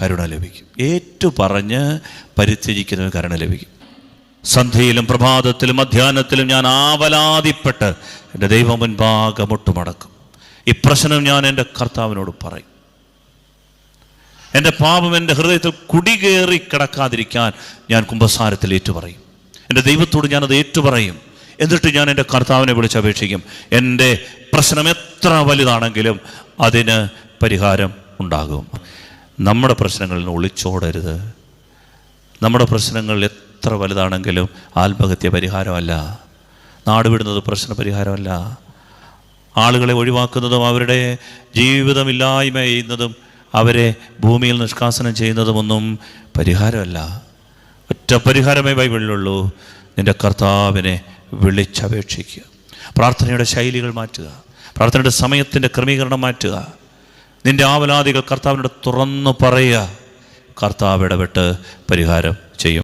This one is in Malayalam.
കരുണ ലഭിക്കും. ഏറ്റുപറഞ്ഞ് പരിത്യജിക്കുന്നവന് കരുണ ലഭിക്കും. സന്ധ്യയിലും പ്രഭാതത്തിലും മധ്യാഹ്നത്തിലും ഞാൻ ആവലാതിപ്പെട്ട് എൻ്റെ ദൈവം മുൻപാകെ മുട്ടുമടക്കും. ഈ പ്രശ്നം ഞാൻ എൻ്റെ കർത്താവിനോട് പറയും. എൻ്റെ പാപം എൻ്റെ ഹൃദയത്തിൽ കുടികേറി കിടക്കാതിരിക്കാൻ ഞാൻ കുമ്പസാരത്തിൽ ഏറ്റുപറയും. എൻ്റെ ദൈവത്തോട് ഞാനത് ഏറ്റുപറയും. എന്നിട്ട് ഞാൻ എൻ്റെ കർത്താവിനെ വിളിച്ചപേക്ഷിക്കും. എൻ്റെ പ്രശ്നം എത്ര വലുതാണെങ്കിലും അതിന് പരിഹാരം ഉണ്ടാകും. നമ്മുടെ പ്രശ്നങ്ങളിൽ നിന്ന് ഒളിച്ചോടരുത്. നമ്മുടെ പ്രശ്നങ്ങൾ എത്ര വലുതാണെങ്കിലും ആത്മഹത്യ പരിഹാരമല്ല. നാടുവിടുന്നത് പ്രശ്ന പരിഹാരമല്ല. ആളുകളെ ഒഴിവാക്കുന്നതും അവരുടെ ജീവിതമില്ലായ്മ ചെയ്യുന്നതും അവരെ ഭൂമിയിൽ നിഷ്കാസനം ചെയ്യുന്നതുമൊന്നും പരിഹാരമല്ല. ഒറ്റ പരിഹാരമേ ബൈബിളിലുള്ളൂ. നിൻ്റെ കർത്താവിനെ വിളിച്ചപേക്ഷിക്കുക. പ്രാർത്ഥനയുടെ ശൈലികൾ മാറ്റുക. പ്രാർത്ഥനയുടെ സമയത്തിൻ്റെ ക്രമീകരണം മാറ്റുക. നിൻ്റെ ആവലാദികൾ കർത്താവിനോട് തുറന്നു പറയുക. കർത്താവ് ഇടപെട്ട് പരിഹാരം ചെയ്യും.